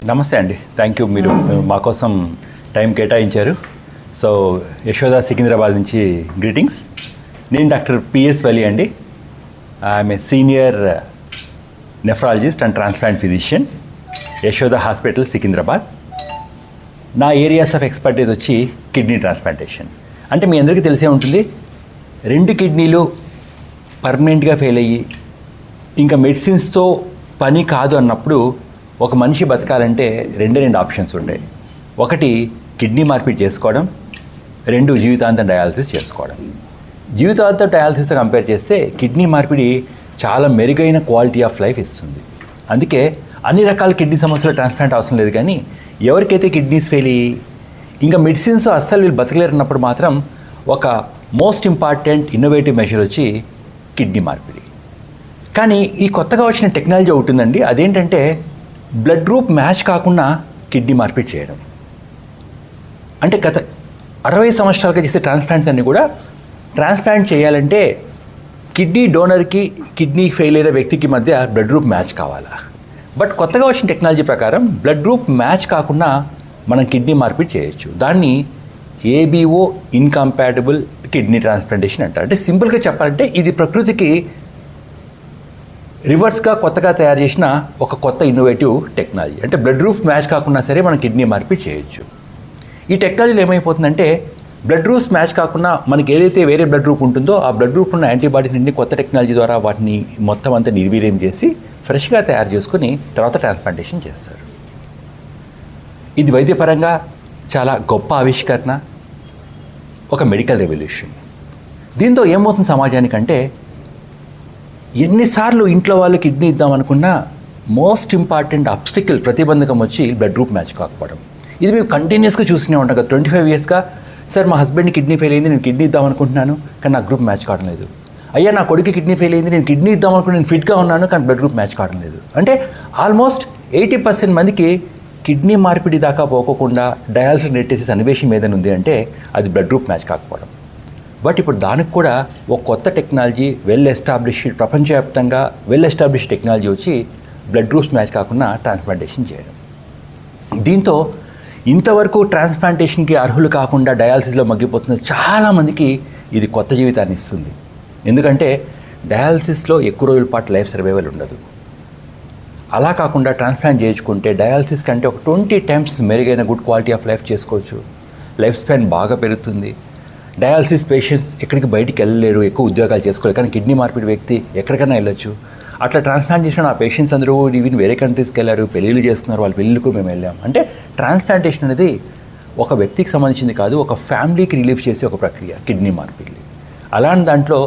నమస్తే అండి, thank you. మీరు మా కోసం టైం కేటాయించారు. సో యశోద సికింద్రాబాద్ నుంచి గ్రీటింగ్స్. నేను డాక్టర్ పిఎస్ వలి అండి. I'm a senior nephrologist and transplant physician, Yashoda hospital Secunderabad. నా ఏరియాస్ ఆఫ్ ఎక్స్పర్టైజ్ వచ్చి కిడ్నీ ట్రాన్స్ప్లాంటేషన్. అంటే మీ అందరికీ తెలిసే ఉంటుంది, 2 కిడ్నీలు పర్మనెంట్గా ఫెయిల్ అయ్యి ఇంకా మెడిసిన్స్తో పని కాదు అన్నప్పుడు ఒక మనిషి బతకాలంటే 2 ఆప్షన్స్ ఉంటాయి. ఒకటి కిడ్నీ మార్పిడి చేసుకోవడం, 2 జీవితాంతం డయాలసిస్ చేసుకోవడం. జీవితాంతం డయాలసిస్తో కంపేర్ చేస్తే కిడ్నీ మార్పిడి చాలా మెరుగైన క్వాలిటీ ఆఫ్ లైఫ్ ఇస్తుంది. అందుకే అన్ని రకాల కిడ్నీ సమస్యలు ట్రాన్స్ప్లాంట్ అవసరం లేదు. కానీ ఎవరికైతే కిడ్నీస్ ఫెయిల్ అయ్యి ఇంకా మెడిసిన్స్ అస్సలు వీళ్ళు బతకలేరన్నప్పుడు మాత్రం ఒక మోస్ట్ ఇంపార్టెంట్ ఇన్నోవేటివ్ మెషర్ వచ్చి కిడ్నీ మార్పిడి. కానీ ఈ కొత్తగా వచ్చిన టెక్నాలజీ ఉంటుందండి, అదేంటంటే బ్లడ్ గ్రూప్ మ్యాచ్ కాకుండా కిడ్నీ మార్పిడి చేయడం. అంటే గత 60 సంవత్సరాలుగా చేసే ట్రాన్స్ప్లాంట్స్ అన్నీ కూడా ట్రాన్స్ప్లాంట్ చేయాలంటే కిడ్నీ డోనర్కి కిడ్నీ ఫెయిల్ అయిన వ్యక్తికి మధ్య బ్లడ్ గ్రూప్ మ్యాచ్ కావాలా. బట్ కొత్తగా వచ్చిన టెక్నాలజీ ప్రకారం బ్లడ్ గ్రూప్ మ్యాచ్ కాకుండా మనం కిడ్నీ మార్పిడి చేయొచ్చు. దాన్ని ఏబిఓ ఇన్కంపాటబుల్ కిడ్నీ ట్రాన్స్ప్లాంటేషన్ అంటారు. అంటే సింపుల్గా చెప్పాలంటే ఇది ప్రకృతికి రివర్స్గా కొత్తగా తయారు చేసిన ఒక కొత్త ఇన్నోవేటివ్ టెక్నాలజీ. అంటే బ్లడ్ గ్రూప్ మ్యాచ్ కాకుండా సరే మనం కిడ్నీ మార్పిడి చేయొచ్చు. ఈ టెక్నాలజీలో ఏమైపోతుందంటే బ్లడ్ గ్రూప్స్ మ్యాచ్ కాకుండా మనకి ఏదైతే వేరే బ్లడ్ గ్రూప్ ఉంటుందో ఆ బ్లడ్ గ్రూప్ ఉన్న యాంటీబాడీస్ నుండి కొత్త టెక్నాలజీ ద్వారా వాటిని మొత్తం అంతా నిర్వీర్యం చేసి ఫ్రెష్గా తయారు చేసుకుని తర్వాత ట్రాన్స్ప్లాంటేషన్ చేస్తారు. ఇది వైద్యపరంగా చాలా గొప్ప ఆవిష్కరణ, ఒక మెడికల్ రెవల్యూషన్. దీంతో ఏమవుతుంది సమాజానికంటే, ఎన్నిసార్లు ఇంట్లో వాళ్ళు కిడ్నీ ఇద్దామనుకున్నా మోస్ట్ ఇంపార్టెంట్ అబ్స్టికల్ ప్రతిబంధకం వచ్చి బ్లడ్ గ్రూప్ మ్యాచ్ కాకపోవడం. ఇది మేము కంటిన్యూస్గా చూస్తూనే ఉంటాం కదా. 25 ఇయర్స్గా సార్ మా హస్బెండ్ని కిడ్నీ ఫెయిల్ అయింది, నేను కిడ్నీ ఇద్దామనుకుంటున్నాను కానీ నా గ్రూప్ మ్యాచ్ కావడం లేదు. అయ్యా నా కొడుకు కిడ్నీ ఫెయిల్ అయింది, నేను కిడ్నీ ఇద్దామనుకుని నేను ఫిట్గా ఉన్నాను కానీ బ్లడ్ గ్రూప్ మ్యాచ్ కావడం లేదు. అంటే ఆల్మోస్ట్ 80% మందికి కిడ్నీ మార్పిడి దాకా పోకోకుండా డయాలసిస్ నెట్టేసే సన్నివేశం ఏదైనా ఉంది అంటే అది బ్లడ్ గ్రూప్ మ్యాచ్ కాకపోవడం. బట్ ఇప్పుడు దానికి కూడా ఒక కొత్త టెక్నాలజీ, ప్రపంచవ్యాప్తంగా వెల్ ఎస్టాబ్లిష్డ్ టెక్నాలజీ వచ్చి బ్లడ్ గ్రూప్స్ మ్యాచ్ కాకుండా ట్రాన్స్ప్లాంటేషన్ చేయడం. దీంతో ఇంతవరకు ట్రాన్స్ప్లాంటేషన్కి అర్హులు కాకుండా డయాలసిస్లో మగ్గిపోతున్న చాలామందికి ఇది కొత్త జీవితాన్ని ఇస్తుంది. ఎందుకంటే డయాలసిస్లో ఎక్కువ రోజుల పాటు లైఫ్ సర్వైవల్ ఉండదు. అలా కాకుండా ట్రాన్స్ప్లాంట్ చేయించుకుంటే డయాలసిస్ కంటే ఒక 20 టైమ్స్ మెరుగైన గుడ్ క్వాలిటీ ఆఫ్ లైఫ్ చేసుకోవచ్చు. లైఫ్ స్పాన్ బాగా పెరుగుతుంది. డయాలసిస్ పేషెంట్స్ ఎక్కడికి బయటికి వెళ్ళలేరు, ఎక్కువ ఉద్యోగాలు చేసుకోలేరు. కానీ కిడ్నీ మార్పిడి వ్యక్తి ఎక్కడికైనా వెళ్ళొచ్చు. అట్లా ట్రాన్స్ప్లాంట్ చేసిన ఆ పేషెంట్స్ అందరూ ఈవెన్ వేరే కంట్రీస్కి వెళ్ళారు, పెళ్ళిళ్ళు చేస్తున్నారు, వాళ్ళ పెళ్ళిళ్ళకు మేము వెళ్ళాం. అంటే ట్రాన్స్ప్లాంటేషన్ అనేది ఒక వ్యక్తికి సంబంధించింది కాదు, ఒక ఫ్యామిలీకి రిలీఫ్ చేసే ఒక ప్రక్రియ కిడ్నీ మార్పిడి. అలాంటి దాంట్లో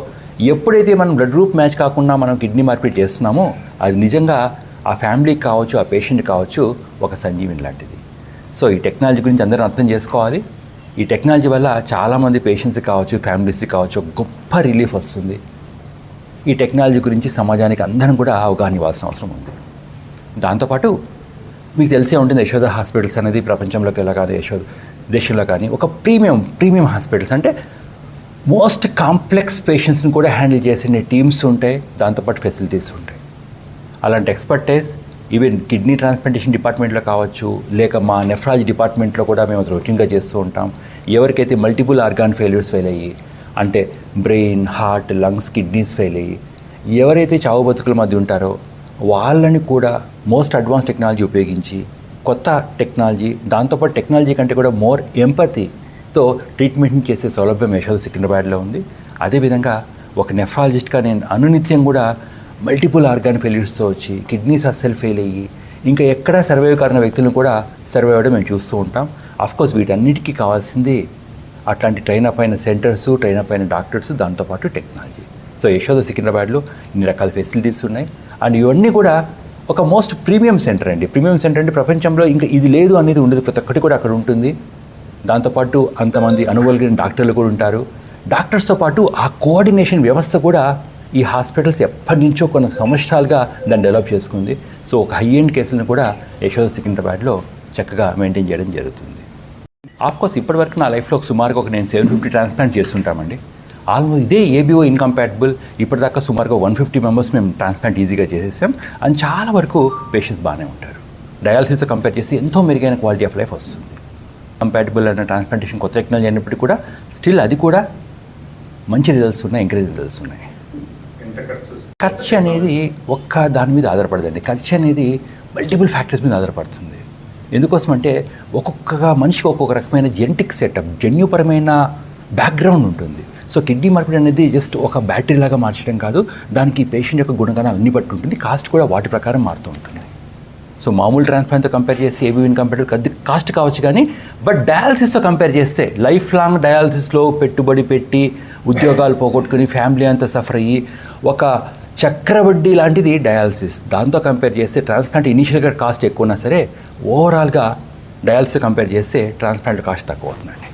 ఎప్పుడైతే మనం బ్లడ్ గ్రూప్ మ్యాచ్ కాకుండా మనం కిడ్నీ మార్పిడి చేస్తున్నామో అది నిజంగా ఆ ఫ్యామిలీకి కావచ్చు, ఆ పేషెంట్ కావచ్చు ఒక సంజీవిని లాంటిది. సో ఈ టెక్నాలజీ గురించి అందరూ అర్థం చేసుకోవాలి. ఈ టెక్నాలజీ వల్ల చాలామంది పేషెంట్స్కి కావచ్చు, ఫ్యామిలీస్కి కావచ్చు ఒక గొప్ప రిలీఫ్ వస్తుంది. ఈ టెక్నాలజీ గురించి సమాజానికి అందరం కూడా అవగాహన ఇవ్వాల్సిన అవసరం ఉంది. దాంతోపాటు మీకు తెలిసే ఉంటుంది, యశోద హాస్పిటల్స్ అనేది ప్రపంచంలోకి ఎలా కానీ యశోద దేశంలో కానీ ఒక ప్రీమియం హాస్పిటల్స్. అంటే మోస్ట్ కాంప్లెక్స్ పేషెంట్స్ని కూడా హ్యాండిల్ చేసే టీమ్స్ ఉంటాయి, దాంతోపాటు ఫెసిలిటీస్ ఉంటాయి. అలాంటి ఎక్స్పర్టైజ్ ఈవెన్ కిడ్నీ ట్రాన్స్ప్లాంటేషన్ డిపార్ట్మెంట్లో కావచ్చు, లేక మా నెఫ్రాలజీ డిపార్ట్మెంట్లో కూడా మేము రొటీన్గా చేస్తూ ఉంటాం. ఎవరికైతే మల్టిపుల్ ఆర్గాన్ ఫెయిల్ అయ్యి, అంటే brain, heart, lungs, kidneys fail అయ్యి ఎవరైతే చావు బతుకుల మధ్య ఉంటారో వాళ్ళని కూడా మోస్ట్ అడ్వాన్స్ టెక్నాలజీ ఉపయోగించి కొత్త టెక్నాలజీ, దాంతోపాటు టెక్నాలజీ కంటే కూడా మోర్ ఎంపతితో ట్రీట్మెంట్ చేసే సౌలభ్యం యశోద సికింద్రాబాద్లో ఉంది. అదేవిధంగా ఒక నెఫ్రాలజిస్ట్గా నేను అనునిత్యం కూడా మల్టిపుల్ ఆర్గాన్ ఫెయిల్యూర్స్తో వచ్చి కిడ్నీస్ అస్సలు ఫెయిల్ అయ్యి ఇంకా ఎక్కడా సర్వైవ్ కాని వ్యక్తులను కూడా సర్వైవ్ అవ్వడం మేము చూస్తూ ఉంటాం. అఫ్కోర్స్ వీటన్నిటికీ కావాల్సింది అట్లాంటి ట్రైన్ అప్ అయిన సెంటర్స్, ట్రైన్ అప్ అయిన డాక్టర్స్, దాంతోపాటు టెక్నాలజీ. సో యశోద సికింద్రాబాద్లో ఇన్ని రకాల ఫెసిలిటీస్ ఉన్నాయి. అండ్ ఇవన్నీ కూడా ఒక మోస్ట్ ప్రీమియం సెంటర్ అండి. ప్రీమియం సెంటర్ అంటే ప్రపంచంలో ఇంకా ఇది లేదు అనేది ఉండదు, ప్రతి ఒక్కటి కూడా అక్కడ ఉంటుంది. దాంతోపాటు అంతమంది అనుభవలిగిన డాక్టర్లు కూడా ఉంటారు. డాక్టర్స్తో పాటు ఆ కోఆర్డినేషన్ వ్యవస్థ కూడా ఈ హాస్పిటల్స్ ఎప్పటి నుంచో కొన్ని సంవత్సరాలుగా దాన్ని డెవలప్ చేసుకుంది. సో ఒక హై ఎండ్ కేసులను కూడా యశోద సికింద్రాబాద్లో చక్కగా మెయింటైన్ చేయడం జరుగుతుంది. ఆఫ్కోర్స్ ఇప్పటివరకు నా లైఫ్లో సుమారుగా నేను 750 ట్రాన్స్ప్లాంట్ చేస్తుంటామండి. ఆల్మోస్ట్ ఇదే ఏబిఓ ఇన్కంపాటబుల్ ఇప్పటిదాకా సుమారుగా 150 మెంబర్స్ మేము ట్రాన్స్ప్లాంట్ ఈజీగా చేసేసాం. అండ్ చాలా వరకు పేషెంట్స్ బాగానే ఉంటారు. డయాలసిస్ కంపేర్ చేసి ఎంతో మెరుగైన క్వాలిటీ ఆఫ్ లైఫ్ వస్తుంది. కంపాటిబుల్ అనే ట్రాన్స్ప్లాంటేషన్ కొత్త టెక్నాలజీ అయినప్పటికీ కూడా స్టిల్ అది కూడా మంచి రిజల్ట్స్ ఉన్నాయి, ఎంకరేజ్ రిజల్ట్స్ ఉన్నాయి. ఖర్చు అనేది ఒక్క దాని మీద ఆధారపడదండి. ఖర్చు అనేది మల్టిపుల్ ఫ్యాక్టర్స్ మీద ఆధారపడుతుంది. ఎందుకోసం అంటే ఒక్కొక్క మనిషికి ఒక్కొక్క రకమైన జెనెటిక్ సెటప్, జన్యుపరమైన బ్యాక్గ్రౌండ్ ఉంటుంది. సో కిడ్నీ మార్పిడి అనేది జస్ట్ ఒక బ్యాటరీ లాగా మార్చడం కాదు, దానికి పేషెంట్ యొక్క గుణగణాలు అన్ని బట్టి ఉంటుంది. కాస్ట్ కూడా వాటి ప్రకారం మారుతూ ఉంటుంది. సో మామూలు ట్రాన్స్ప్లాంట్తో కంపేర్ చేసి ఏబీవీని కంపేర్ కాస్ట్ కావచ్చు, కానీ బట్ డయాలసిస్తో కంపేర్ చేస్తే లైఫ్ లాంగ్ డయాలసిస్లో పెట్టుబడి పెట్టి ఉద్యోగాలు పోగొట్టుకుని ఫ్యామిలీ అంతా సఫర్ అయ్యి ఒక చక్రవడ్డీ లాంటిది డయాలసిస్. దాంతో కంపేర్ చేస్తే ట్రాన్స్ప్లాంట్ ఇనీషియల్గా కాస్ట్ ఎక్కువ ఉన్నా సరే ఓవరాల్గా డయాలసిస్ కంపేర్ చేస్తే ట్రాన్స్ప్లాంట్ కాస్ట్ తక్కువ అవుతుందండి.